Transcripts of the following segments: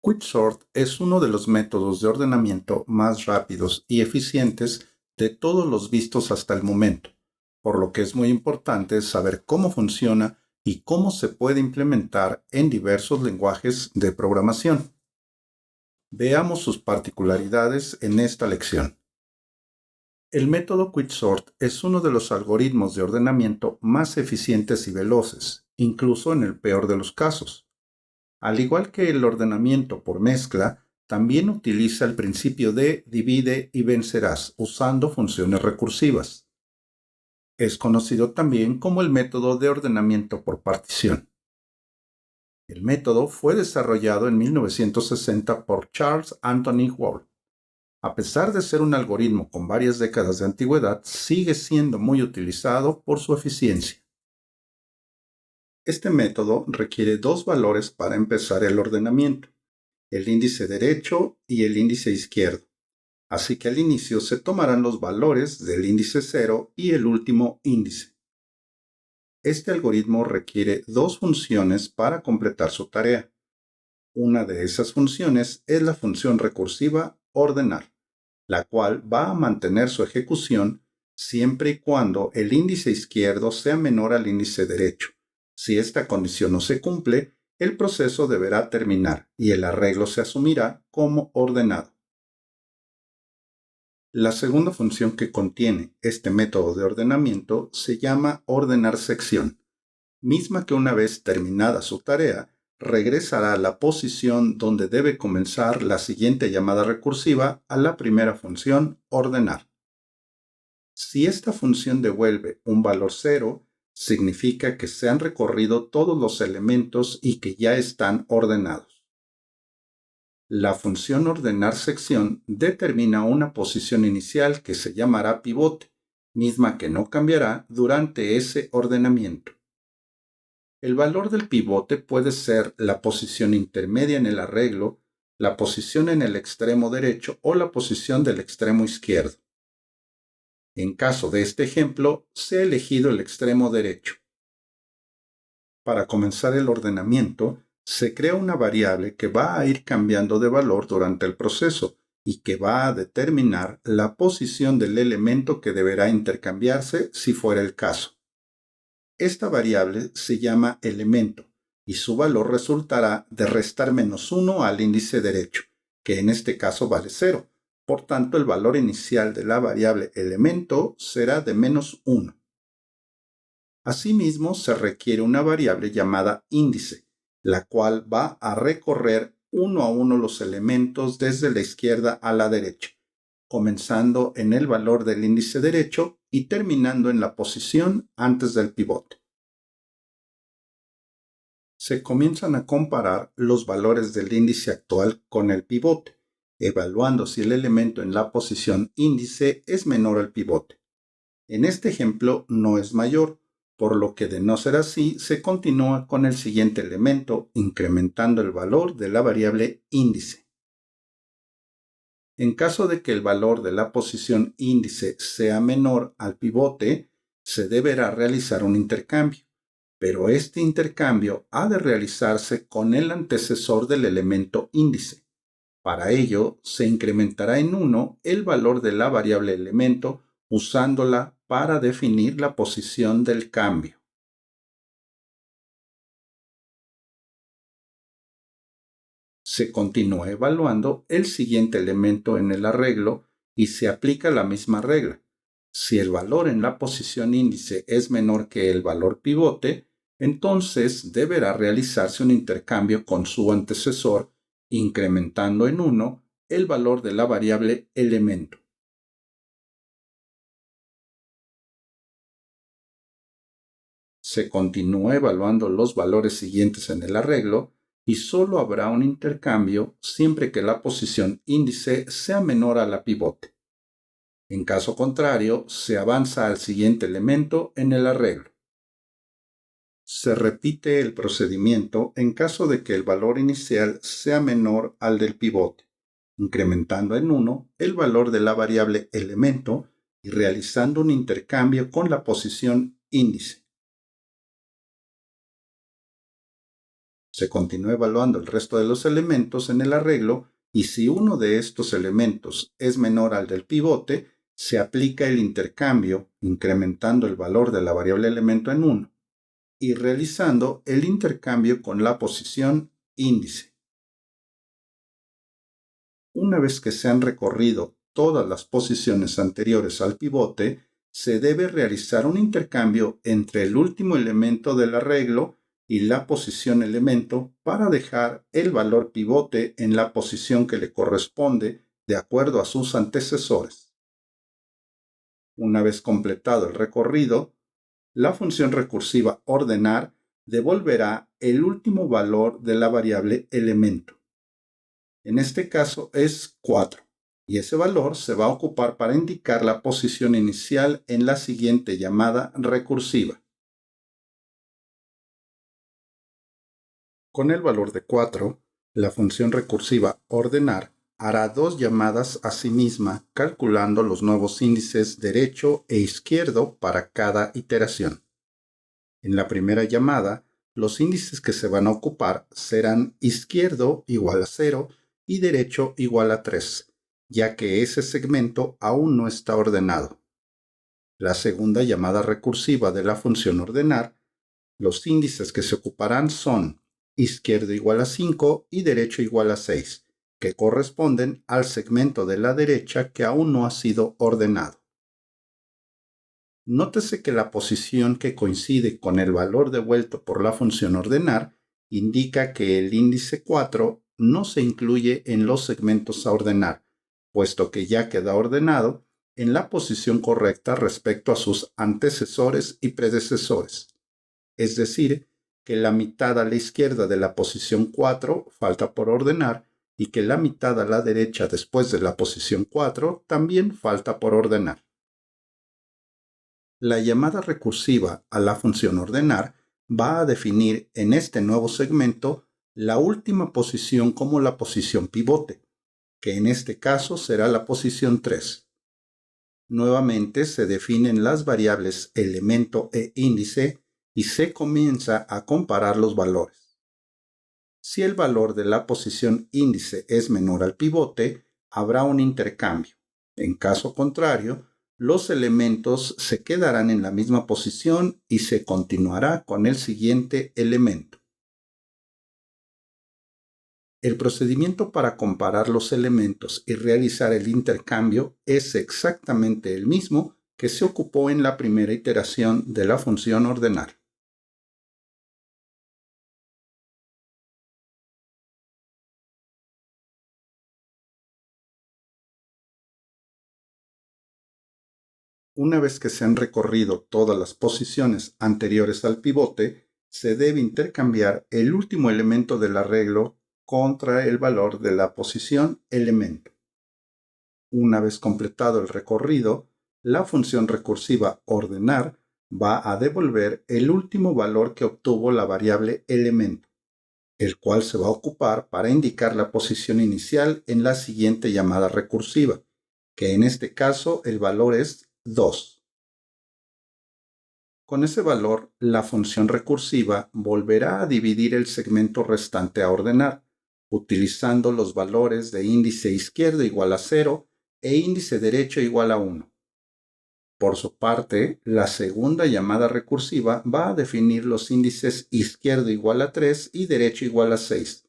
Quicksort es uno de los métodos de ordenamiento más rápidos y eficientes de todos los vistos hasta el momento, por lo que es muy importante saber cómo funciona y cómo se puede implementar en diversos lenguajes de programación. Veamos sus particularidades en esta lección. El método Quicksort es uno de los algoritmos de ordenamiento más eficientes y veloces, incluso en el peor de los casos. Al igual que el ordenamiento por mezcla, también utiliza el principio de divide y vencerás usando funciones recursivas. Es conocido también como el método de ordenamiento por partición. El método fue desarrollado en 1960 por Charles Anthony Ward. A pesar de ser un algoritmo con varias décadas de antigüedad, sigue siendo muy utilizado por su eficiencia. Este método requiere dos valores para empezar el ordenamiento: el índice derecho y el índice izquierdo. Así que al inicio se tomarán los valores del índice 0 y el último índice. Este algoritmo requiere dos funciones para completar su tarea. Una de esas funciones es la función recursiva ordenar, la cual va a mantener su ejecución siempre y cuando el índice izquierdo sea menor al índice derecho. Si esta condición no se cumple, el proceso deberá terminar y el arreglo se asumirá como ordenado. La segunda función que contiene este método de ordenamiento se llama ordenar sección, misma que una vez terminada su tarea, regresará a la posición donde debe comenzar la siguiente llamada recursiva a la primera función ordenar. Si esta función devuelve un valor 0, significa que se han recorrido todos los elementos y que ya están ordenados. La función ordenar sección determina una posición inicial que se llamará pivote, misma que no cambiará durante ese ordenamiento. El valor del pivote puede ser la posición intermedia en el arreglo, la posición en el extremo derecho o la posición del extremo izquierdo. En caso de este ejemplo, se ha elegido el extremo derecho. Para comenzar el ordenamiento, se crea una variable que va a ir cambiando de valor durante el proceso y que va a determinar la posición del elemento que deberá intercambiarse si fuera el caso. Esta variable se llama elemento y su valor resultará de restar -1 al índice derecho, que en este caso vale 0. Por tanto, el valor inicial de la variable elemento será de -1. Asimismo, se requiere una variable llamada índice, la cual va a recorrer uno a uno los elementos desde la izquierda a la derecha, comenzando en el valor del índice derecho y terminando en la posición antes del pivote. Se comienzan a comparar los valores del índice actual con el pivote, evaluando si el elemento en la posición índice es menor al pivote. En este ejemplo no es mayor, por lo que de no ser así, se continúa con el siguiente elemento, incrementando el valor de la variable índice. En caso de que el valor de la posición índice sea menor al pivote, se deberá realizar un intercambio, pero este intercambio ha de realizarse con el antecesor del elemento índice. Para ello, se incrementará en 1 el valor de la variable elemento usándola para definir la posición del cambio. Se continúa evaluando el siguiente elemento en el arreglo y se aplica la misma regla. Si el valor en la posición índice es menor que el valor pivote, entonces deberá realizarse un intercambio con su antecesor, incrementando en 1 el valor de la variable elemento. Se continúa evaluando los valores siguientes en el arreglo y solo habrá un intercambio siempre que la posición índice sea menor a la pivote. En caso contrario, se avanza al siguiente elemento en el arreglo. Se repite el procedimiento en caso de que el valor inicial sea menor al del pivote, incrementando en 1 el valor de la variable elemento y realizando un intercambio con la posición índice. se continúa evaluando el resto de los elementos en el arreglo y si uno de estos elementos es menor al del pivote, se aplica el intercambio, incrementando el valor de la variable elemento en 1 y realizando el intercambio con la posición índice. Una vez que se han recorrido todas las posiciones anteriores al pivote, se debe realizar un intercambio entre el último elemento del arreglo y la posición elemento para dejar el valor pivote en la posición que le corresponde de acuerdo a sus antecesores. Una vez completado el recorrido, la función recursiva ordenar devolverá el último valor de la variable elemento. En este caso es 4, y ese valor se va a ocupar para indicar la posición inicial en la siguiente llamada recursiva. Con el valor de 4, la función recursiva ordenar hará dos llamadas a sí misma calculando los nuevos índices derecho e izquierdo para cada iteración. En la primera llamada, los índices que se van a ocupar serán izquierdo igual a 0 y derecho igual a 3, ya que ese segmento aún no está ordenado. La segunda llamada recursiva de la función ordenar, los índices que se ocuparán son izquierdo igual a 5 y derecho igual a 6, que corresponden al segmento de la derecha que aún no ha sido ordenado. Nótese que la posición que coincide con el valor devuelto por la función ordenar indica que el índice 4 no se incluye en los segmentos a ordenar, puesto que ya queda ordenado en la posición correcta respecto a sus antecesores y predecesores. Es decir, que la mitad a la izquierda de la posición 4 falta por ordenar y que la mitad a la derecha después de la posición 4 también falta por ordenar. La llamada recursiva a la función ordenar va a definir en este nuevo segmento la última posición como la posición pivote, que en este caso será la posición 3. Nuevamente se definen las variables elemento e índice y se comienza a comparar los valores. Si el valor de la posición índice es menor al pivote, habrá un intercambio. En caso contrario, los elementos se quedarán en la misma posición y se continuará con el siguiente elemento. El procedimiento para comparar los elementos y realizar el intercambio es exactamente el mismo que se ocupó en la primera iteración de la función ordenar. Una vez que se han recorrido todas las posiciones anteriores al pivote, se debe intercambiar el último elemento del arreglo contra el valor de la posición elemento. Una vez completado el recorrido, la función recursiva ordenar va a devolver el último valor que obtuvo la variable elemento, el cual se va a ocupar para indicar la posición inicial en la siguiente llamada recursiva, que en este caso el valor es 2. Con ese valor, la función recursiva volverá a dividir el segmento restante a ordenar, utilizando los valores de índice izquierdo igual a 0 e índice derecho igual a 1. Por su parte, la segunda llamada recursiva va a definir los índices izquierdo igual a 3 y derecho igual a 6,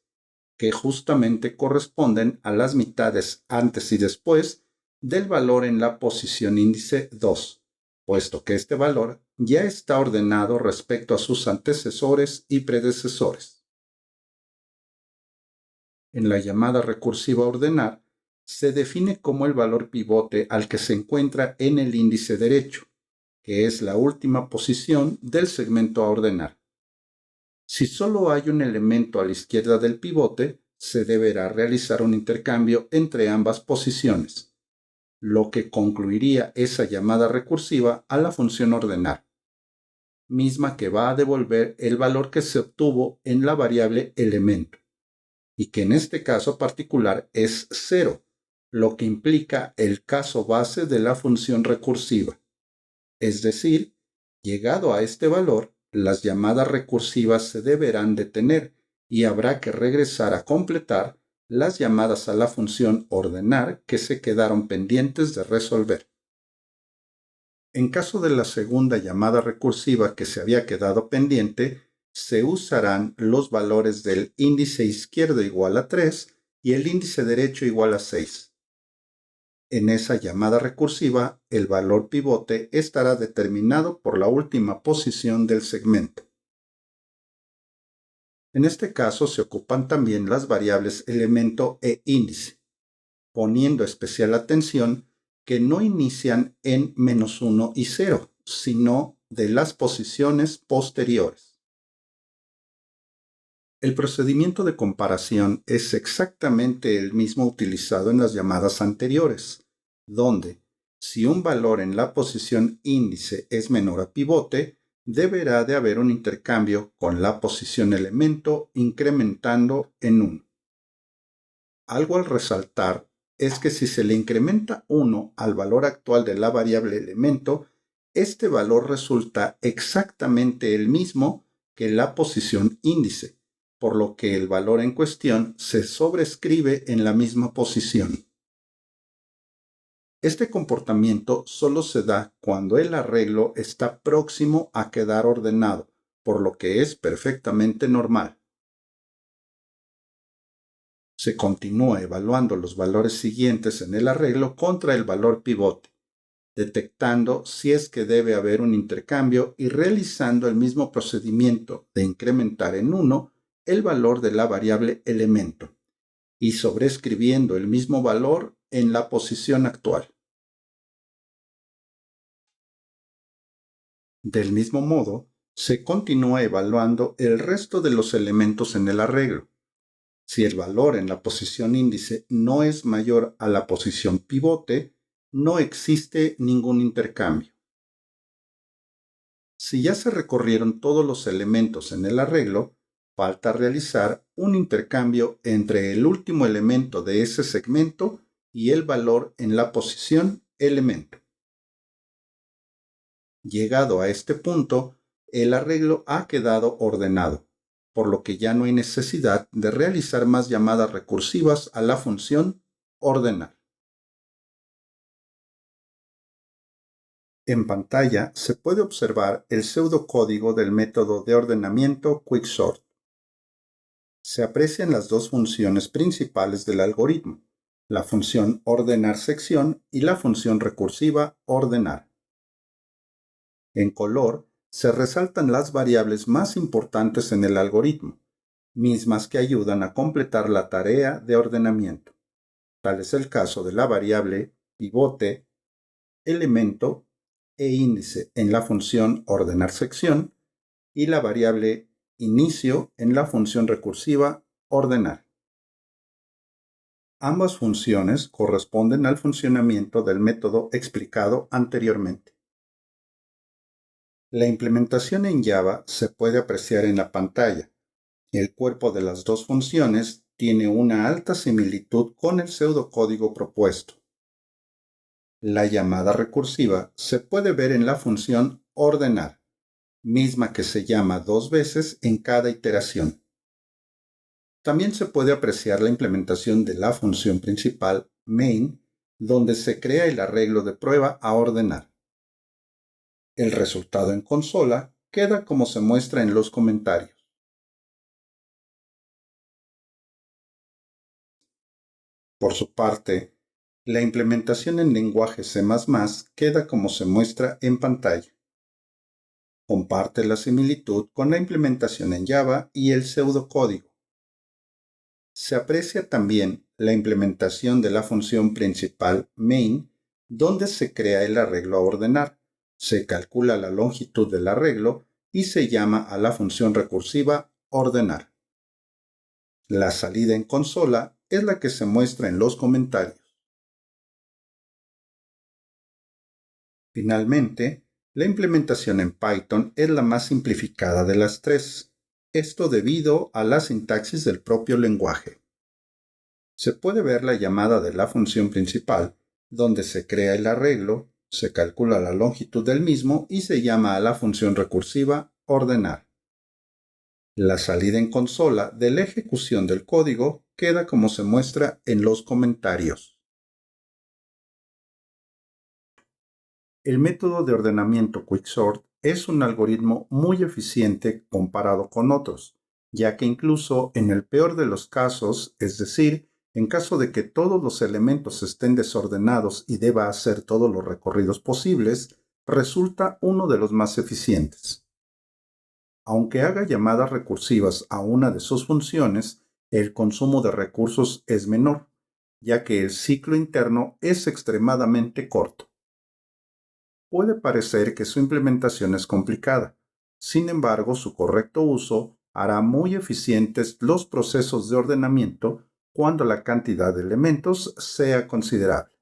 que justamente corresponden a las mitades antes y después del valor en la posición índice 2, puesto que este valor ya está ordenado respecto a sus antecesores y predecesores. En la llamada recursiva ordenar, se define como el valor pivote al que se encuentra en el índice derecho, que es la última posición del segmento a ordenar. Si solo hay un elemento a la izquierda del pivote, se deberá realizar un intercambio entre ambas posiciones, lo que concluiría esa llamada recursiva a la función ordenar, misma que va a devolver el valor que se obtuvo en la variable elemento, y que en este caso particular es 0, lo que implica el caso base de la función recursiva. Es decir, llegado a este valor, las llamadas recursivas se deberán detener y habrá que regresar a completar las llamadas a la función ordenar que se quedaron pendientes de resolver. En caso de la segunda llamada recursiva que se había quedado pendiente, se usarán los valores del índice izquierdo igual a 3 y el índice derecho igual a 6. En esa llamada recursiva, el valor pivote estará determinado por la última posición del segmento. En este caso se ocupan también las variables elemento e índice, poniendo especial atención que no inician en -1 y 0, sino de las posiciones posteriores. El procedimiento de comparación es exactamente el mismo utilizado en las llamadas anteriores, donde, si un valor en la posición índice es menor a pivote, deberá de haber un intercambio con la posición elemento incrementando en 1. Algo al resaltar es que si se le incrementa 1 al valor actual de la variable elemento, este valor resulta exactamente el mismo que la posición índice, por lo que el valor en cuestión se sobrescribe en la misma posición. Este comportamiento solo se da cuando el arreglo está próximo a quedar ordenado, por lo que es perfectamente normal. Se continúa evaluando los valores siguientes en el arreglo contra el valor pivote, detectando si es que debe haber un intercambio y realizando el mismo procedimiento de incrementar en 1 el valor de la variable elemento y sobreescribiendo el mismo valor en la posición actual. Del mismo modo, se continúa evaluando el resto de los elementos en el arreglo. Si el valor en la posición índice no es mayor a la posición pivote, no existe ningún intercambio. Si ya se recorrieron todos los elementos en el arreglo, falta realizar un intercambio entre el último elemento de ese segmento y el valor en la posición elemento. Llegado a este punto, el arreglo ha quedado ordenado, por lo que ya no hay necesidad de realizar más llamadas recursivas a la función ordenar. En pantalla se puede observar el pseudocódigo del método de ordenamiento Quicksort. Se aprecian las dos funciones principales del algoritmo, la función ordenar sección y la función recursiva ordenar. En color se resaltan las variables más importantes en el algoritmo, mismas que ayudan a completar la tarea de ordenamiento. Tal es el caso de la variable pivote, elemento e índice en la función ordenar sección y la variable inicio en la función recursiva ordenar. Ambas funciones corresponden al funcionamiento del método explicado anteriormente. La implementación en Java se puede apreciar en la pantalla. El cuerpo de las dos funciones tiene una alta similitud con el pseudocódigo propuesto. La llamada recursiva se puede ver en la función ordenar, misma que se llama 2 veces en cada iteración. También se puede apreciar la implementación de la función principal main, donde se crea el arreglo de prueba a ordenar. El resultado en consola queda como se muestra en los comentarios. Por su parte, la implementación en lenguaje C++ queda como se muestra en pantalla. Comparte la similitud con la implementación en Java y el pseudocódigo. Se aprecia también la implementación de la función principal main, donde se crea el arreglo a ordenar, se calcula la longitud del arreglo y se llama a la función recursiva ordenar. La salida en consola es la que se muestra en los comentarios. Finalmente, la implementación en Python es la más simplificada de las tres, esto debido a la sintaxis del propio lenguaje. Se puede ver la llamada de la función principal, donde se crea el arreglo, se calcula la longitud del mismo y se llama a la función recursiva ordenar. La salida en consola de la ejecución del código queda como se muestra en los comentarios. El método de ordenamiento Quicksort es un algoritmo muy eficiente comparado con otros, ya que incluso en el peor de los casos, es decir, en caso de que todos los elementos estén desordenados y deba hacer todos los recorridos posibles, resulta uno de los más eficientes. Aunque haga llamadas recursivas a una de sus funciones, el consumo de recursos es menor, ya que el ciclo interno es extremadamente corto. Puede parecer que su implementación es complicada. Sin embargo, su correcto uso hará muy eficientes los procesos de ordenamiento cuando la cantidad de elementos sea considerable.